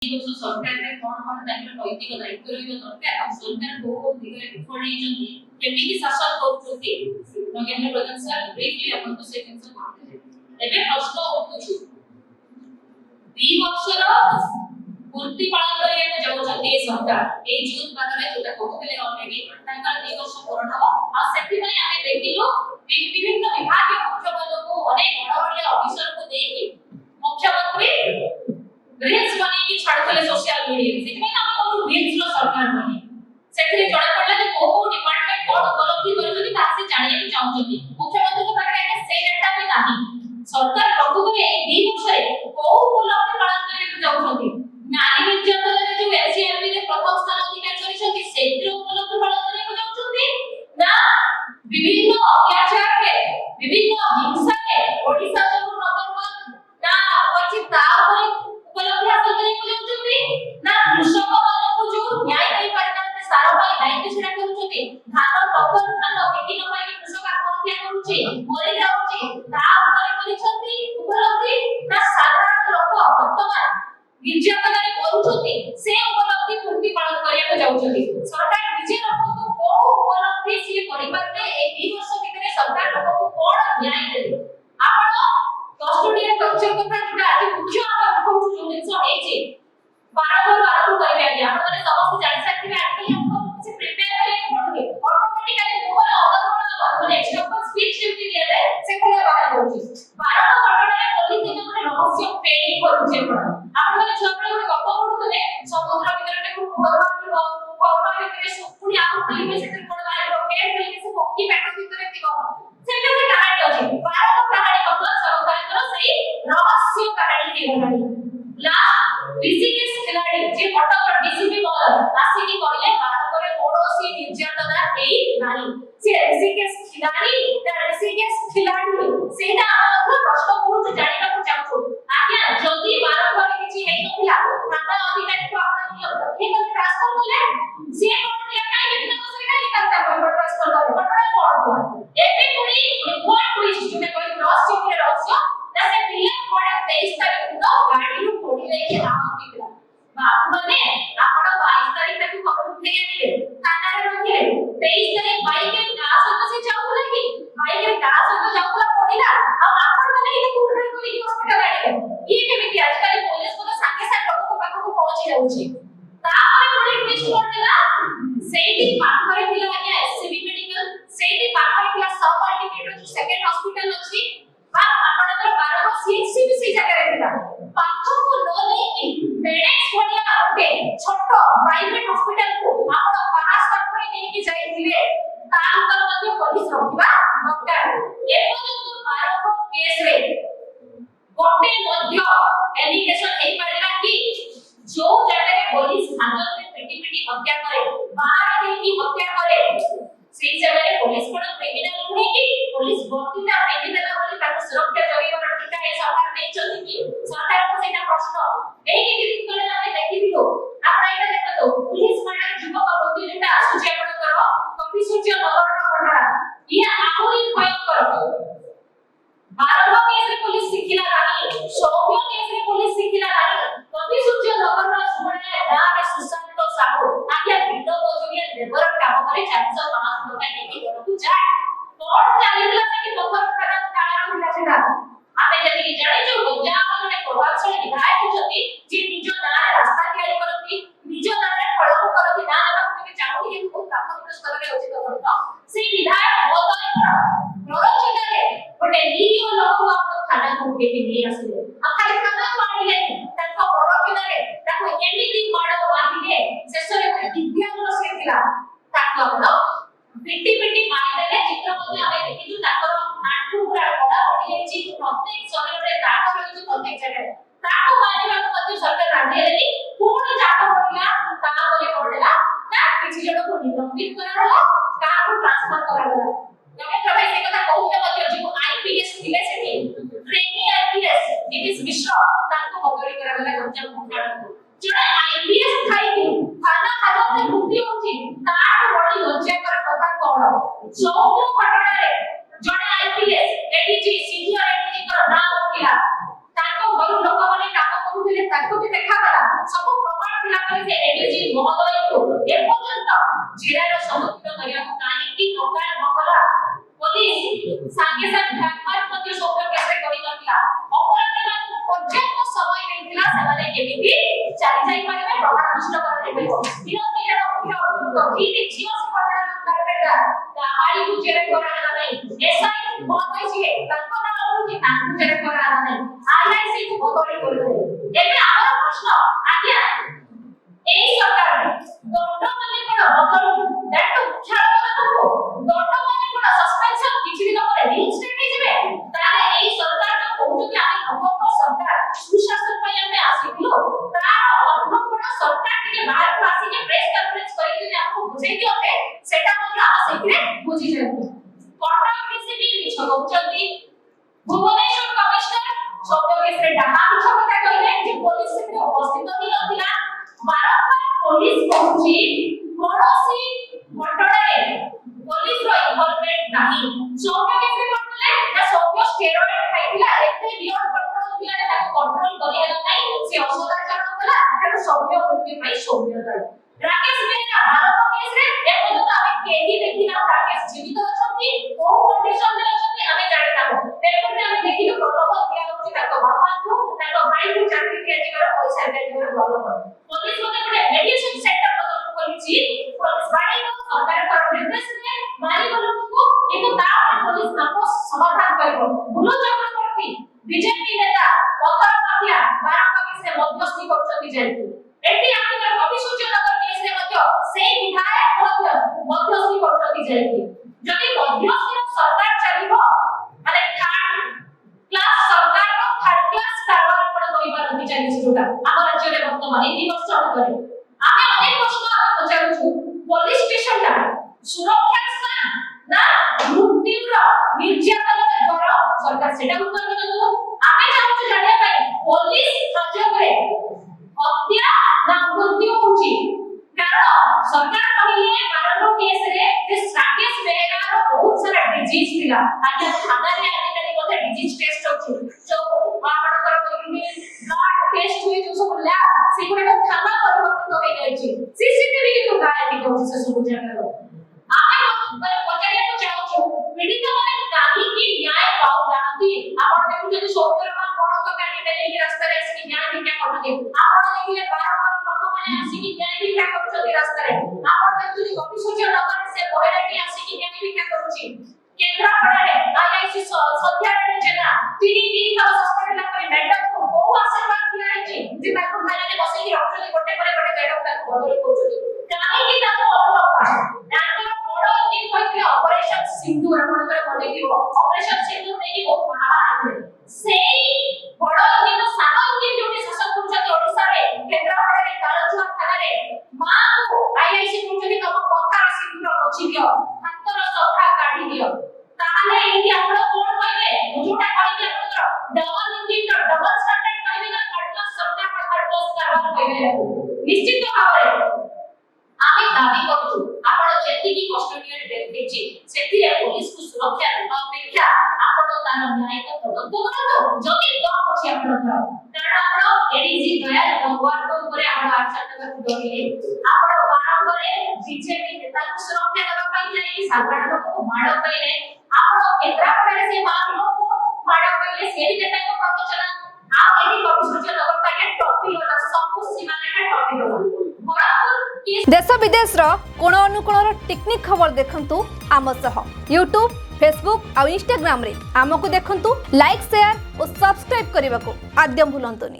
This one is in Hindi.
दोस्तों सरकार ने कौन तांकर नैतिक दायित्व रहिबा दरकार आ सरकार को दिगरे विफल हेजंती केमिति शासन करछथि नगेंद्र प्रधान सर ब्रीफली अपन को से जिंस कहते एबे प्रश्न उठुछि 2 वर्षर पूर्ति पालन करिया जाउछथि सरकार ए जून मासरे जोटा कहतले ऑलरेडी तांकर 2 वर्ष पूर्ण हो आ सेति पई आमे देखिलो विभिन्न विभागीय मुख्य पद को अनेक बड़ ऑफिसर को देकी मुख्यमंत्री रील्स बने की छाड़ले सोशल मीडिया सेति में हम को रील्स रो सरकार बने सेति जणा पडला जे को डिपार्टमेंट कोन उपलब्धि करछथि तासे जानिया के चाहछथि मुख्यमंत्री को पाखरे के से डेटा भी नाही सरकार प्रभुकर ए 2 वर्ष रे को उपलब्धि पालन करे जाउछथि नारी निर्यातन रे जो एसीआरबी रे प्रथम स्थान अधिकार करछथि सेति उपलब्धि पालन करे जाउछथि ना विभिन्न अत्याचार रे विभिन्न हिंसा रे ओडिसा जो नंबर 1 ना अछि ता उपलब्धि हासिल करे जाउछथि ना कृषक मानको जो न्याय दे पारनाते सारा भाई दायित्व छडा करूछथि धान टकर धान बिकी न पाई कृषक आत्महत्या करूछि मरि जाउछि ता उपरे करिसथि उपलब्धि ना साधारण लोक वर्तमान निर्यातन रे करूछथि से उपलब्धि पूर्ति पालन करिया जाउछथि सरकार निजे रखतो को उपलब्धि से परिवारते ए 2 वर्ष भितरे सरकार लोक को कोन न्याय देबे आपण कस्टोडियन कल्चर कथा जोटा आज मुख्य हम कहू जो जिंस हेछि बारंबार आरंभ करिवे आगे आपण माने समस्त जानि सकथिबे आजकल हमको से प्रिपेयर करे पड़े ऑटोमेटिकली मोबाइल ऑर्डर माने एक्सट्रा स्पीच जेमति दिया जाए से खोले बाहर होछि बारंबार घटना रे पुलिस जे माने रहस्य पेडिंग करूछि आपण माने छपरे गोटे गप पढुतले समुद्र भितरे खूब भगवान थिबो कोरबा भितरे सुपुनी आउ फिल्म से कोन बाहर के फिल्म से पक्की पेट भितरे थिबो सेटा ଗୋଟେ कहानी अछि बारंबार कहानी मतलब सरकार से रहस्य कहानी दी बनाई लास्ट ऋषिकेश खिलाड़ी जे कटक डीसीपी बॉलर आसी की कहले भारत रे पड़ोसी निर्यातना एई नानी से ऋषिकेश खिलाड़ी ता ऋषिकेश खिलाड़ी सेटा हम प्रश्न पूछ जानिबा को चाहू आज्ञा जल्दी बारंबार किछि हेइ नथिला थाना अधिकारी को आपण हे कर ट्रांसफर करले से कोन दिया काई बिना बसरे काई करता कोन ट्रांसफर करे घटना कोन एबे पुरी रिपोर्ट ट्विस्ट जोटा कोई क्रॉस चेक रे रहस्य ना से पिले कोडे 23 तारिख दिनो गाड़ी रो कोडी लेके आउट निकला बाप माने आपण 22 तारिख तक खबर उठे गेले थाना रे रखिले 23 तारिख बाइक रे का सत से जाउला कि बाइक रे का सत जाउला पडिला आ आपण माने इने कोडे कोली हॉस्पिटल आइले ये केमिति आजकल पुलिस को तो संगे संग लोक को पाखो को पहुंची जाउची तापर कोडी ट्विस्ट कर देला सेठी पाखरे थिला आज्ञा एससीबी मेडिकल सेठी पाखरे थिला सब मल्टीप्लेटर जो सेकंड हॉस्पिटल अछि बा आपनकर 12 सीसी भी से जगह रहला पाखो को न लेकी मेडेक्स भलिया ओके छोट प्राइवेट हॉस्पिटल को आपण पास पाखरे नेकी जाइथिले तांकर मध्ये पुलिस रखिबा दरकार एपजंतु 12 केस रे गोटे मध्य एलिगेशन हे पड़ेला कि जो जगह रे पुलिस हाजत में पिटी हत्या करे बाहर नेकी हत्या करे सेई जगह रे पुलिस कोन क्रिमिनल नुहे कि पुलिस बर्तीटा पेटी देला बोली ताको सुरक्षा जगेबार टीका ए सरकार नै चलि कि सरकार को सेटा प्रश्न एई कि दिन करे ଆମେ ଦେଖିबिलो आपण एटा देखतो पुलिस माने युवक प्रति जेटा आसुची आपनकर कपि सूर्य नगरर घटना इया आहुरी भयंकर बारंबार केस रे पुलिस सिखिला नाही सौम्य केस रे पुलिस सिखिला नाही कपि सूर्य नगरर सुमणे गारे सुशांत साहू आज्ञा भिडो बजुलिया लेबर काम करे 405 टका नेकी घरକୁ जाय कोन चालिला से कि पत्थर खराब कारण होला सेटा आमे जदी जानिछु गंजाम रे प्रभावशाली विधायक छथि जे निज नारे रास्ता तैयारी करथि निज नारे फळक करथि ना ना के चाहू ये बहुत प्राथमिक स्तर रे अछि तो से विधायक बदल प्ररोचित रे गोटे नियो लोक आपण थाना को उठेति नै आसिले आ खाली थाना मानिले ताको प्ररोचित रे ताको एमिति माडो मानिले शेषरे दिव्यांग से थिला ताको आपण पिटी मारिले चित्र मध्ये आमे देखिजु ताकर आठु पूरा बडा पडी जाईची प्रत्येक शरीर रे दाग रहिछु प्रत्येक जगह ताको मारिबा मध्ये सरकार राजी हेली पूर्ण जाक पडिला ता बोले पडला ना किछि जण को निलंबित करा होला काको ट्रांसफर करा होला जमे तबे से कथा कहूते मध्ये जो आईपीएस थिले सेठी ट्रेनिंग आईपीएस इट इज विश्व ताको बदली करा होला गंजा मुखाड़ जणे आईपीएस थाई कि थाना हालत में मुक्ति होची तार बडी लज्जा कर कथा कोन सौम्य घटना रे जणे आईपीएस एडीजी सीनियर एडीजी कर ना होतिला ताको घर लोक माने काम करूथिले ताको भी देखा गला सब पठला करे से एडीजी महोदय को ए पर्यंत जिरार सम्मुखीन करिया को काहीकि टका नकला पुलिस सांगे सांगे भागवत मध्य सौम्य केसे करि नथिला अपराधी मान पर्याप्त समय मिलथिला सेमाने एमिति चाली जाई पारिबे प्रमाण नष्ट करते विरोधी मुख्य गंभीर जीव से पठला करबेटा काहारी को जेरे कराला नहीं एसआई महोदय जी ताको ना होची ताको जेरे कराला नहीं आईआईसी को बदली करदे एबे आमर प्रश्न आज्ञा এই সরকার দণ্ড মানে কোন বদল দ্যাট উচ্চারণকো দণ্ড মানে কোন সাসপেনশন কিছু দিন পরে রিইনস্টেট হয়ে যাবে তাহলে এই সরকার যে কৌতুকি আমি নবম সরকার সুশাসন পাই আমি আসিলো তার অর্থ কোন সরকার থেকে বাহার আসি যে প্রেস কনফারেন্স করে যদি আপনি বুঝাই দিওতে সেটা মধ্যে আমরা সেইখানে বুঝি যাবো কটক ডিসিপি মিছ কৌচন্তি ভুবনেশ্বর কমিশনার সৌম্য কেসরে ঢাকা মিছ কথা কইলে যে পুলিশ সেখানে উপস্থিত হি নথিলা বারবার পুলিশ পৌঁছি কোনসি ঘটনায় পুলিশ র ইনভলভমেন্ট নাই সৌম্য কেসরে করলে না সৌম্য স্টেরয়েড খাইতিলা এতে বিয়ন্ড কন্ট্রোল ଥିଲା যে তাকে কন্ট্রোল করি হেলা নাই সে অসদাচরণ কলা তাকে সৌম্য মুক্তি পাই সৌম্য দায় রাকেশ বেহেরা ভারত কেসরে এপর্যন্ত আমি কেহি দেখি না রাকেশ জীবিত অছন্তি কোন কন্ডিশন রে অছন্তি আমি জানি না পেপরে আমি দেখিলো প্রলোভন দিয়া হচ্ছে তাকে বাপাকু তাকে ভাইকু চাকরি দিয়া ଯିବାର পয়সা দিয়া ଯିବାର প্রলোভন পুলিশ মতে ଗୋଟେ মেডিসিন সেন্টার প্রদান করেছি পুলিশ বাড়ি তো সরকার কর নির্দেশ দিয়ে মারি বলুকু কিন্তু তার পুলিশ আপোষ সমাধান করব ভুলো চক্রবর্তী বিজেপি নেতা পথর মাফিয়া বারঙ্গ কেসে মধ্যস্থি করছন্তি যেহেতু এটি আমাদের অভিসূচনগর কেসে মধ্য সেই বিধায়ক মধ্যস্থি করছন্তি যেহেতু যদি মধ্যস্থির সরকার চালিব মানে থার্ড ক্লাস সরকার থার্ড ক্লাস কারবার পড় কইবার বিচারিছি যোটা আমার রাজ্যে বর্তমানে এই দিবস করে আমি অনেক প্রশ্ন আমি পচারুছু পুলিশ স্টেশনটা সুরক্ষা স্থান না মুক্তির নির্যাতনের ঘর সরকার সেটা উত্তর দেব আমি চাইছি জানিয়া পাই পুলিশ সহযোগে হত্যা না মৃত্যু হচ্ছে কারণ সরকার কহিলে বারণ কেসরে যে রাকেশ বেহেরার বহুত সারা ডিজিজ ଥିଲା আজ থানারে আধিকারিক মধ্যে ডিজিজ টেস্ট হচ্ছে তো আপনাদের ব্লাড টেস্ট হয়ে যে সব ল্যাব সেগুলো থানা পরিবর্তিত হয়ে যাচ্ছে সিসিটিভি কিন্তু গায়ে হচ্ছে সে সব জায়গায় আমি মানে পচারিବାକୁ চাହୁଛୁ পীড়িত মানে কাহিଁକି ନ୍ୟାୟ ପାଉନାହାନ୍ତି ଆପଣ ଦେଖୁଛନ୍ତି ସୌମ୍ୟରମା ପଣତ କାଟିଲେ ନେଇକି ରାସ୍ତାରେ ଆସିକି ନ୍ୟାୟ ଭିକ୍ଷା କରୁଛନ୍ତି ଆପଣ ଦେଖିଲେ ବାରମ୍ବାର ଲୋକମାନେ ଆସିକି ନ୍ୟାୟ ଭିକ୍ଷା କରୁଛନ୍ତି ରାସ୍ତାରେ ଆପଣ ଦେଖୁଛନ୍ତି ଅଭିସୂଚନଗରରେ ସେ ମହିଳାଟି ଆସିକି ନ୍ୟାୟ ଭିକ୍ଷା କରୁଛି କେନ୍ଦ୍ରାପଡ଼ାରେ ଆଇଆଇସି ସନ୍ଧ୍ୟାରେ ଜେନା ତିନି ଥର ସସ୍ପେଣ୍ଡ ହେଲା ପରେ ମ୍ୟାଡାମକୁ ବହୁ ଆଶୀର୍ବାଦ ଦିଆଯାଇଛି ଯେ ତାକୁ ଥାନାରେ ବସେଇକି ରଖୁଛନ୍ତି ଗୋଟେ ପରେ ଗୋଟେ ଜାଗାକୁ ତାକୁ ବଦଳି କରୁଛନ୍ତି କାହିଁକି ତାକୁ ଅନୁଭବ ତାଙ୍କର ବଡ଼ ଜିନ୍ କହିଥିଲେ ଅପରେସନ ସିନ୍ଦୁର ଆପଣଙ୍କର ମନେ ଥିବ ଅପରେସନ ସିନ୍ଦୁର ନେଇକି ବହୁତ ମହାମାରୀ ସେଇ ବଡ଼ ଜିନ୍ ସାନ ଜିନ୍ ଯୋଉଠି ଶାସନ କରୁଛନ୍ତି ଓଡ଼ିଶାରେ କେନ୍ଦ୍ରାପଡ଼ାରେ ତାଳଚୁଆ ଥାନାରେ ମାକୁ ଆଇଆଇସି କହୁଛନ୍ତି ତମ କଥାର ସିନ୍ଦୁର ପଛି ଦିଅ ହାତର ସଫା କାଢି ଦିଅ ତାହେଲେ ଏଇଠି ଆପଣ କୋଣ କହିବେ ଯୋଉଟା କହିଲେ ଆପଣଙ୍କର ଡବଲ ଇଞ୍ଜିନ ଡବଲ ଷ୍ଟାଣ୍ଡାର୍ଡ କହିବେ ନା ଥାର୍ଡ କ୍ଲାସ ସରକାର ଥାର୍ଡ କ୍ଲାସ କାରବାର କହିବେ ନିଶ୍ଚିତ ଭାବରେ আমি দাবি করছি আপনার যেতিকি কষ্টনীয় দেখেছি সেটিরে পুলিশকে সুরক্ষা দেওয়া অপেক্ষা আপনার তার ন্যায়িক তদন্ত করতো যদি দম আছে আপনার কারণ আপনার এডিজি দয়া গঙ্গওয়ারଙ୍କ উপরে আপনার আচার দেওয়ার ডরিলে আপনার বারম্বারে বিজেপি নেতাকে সুরক্ষা দেওয়া পাই যাই সাধারণ লোককে মাড় পাইলে আপনার কেন্দ্রাপড়ারে সে মানুষকে মাড় পাইলে সেই নেতাকে প্রবচনা ଆଉ ଏଠି କବିସୂଚନଗର ତାକେ ଟପି ଗଲା ସବୁ ସୀମାରେଖା ଟପି ଗଲା देश विदेश कोण अनुकोणर टेक्निक खबर देखंतु आम सह यूट्यूब फेसबुक और इंस्टाग्राम रे आमको देखंतु लाइक शेयर और सब्सक्राइब करने को आद्य भूलंतुनि।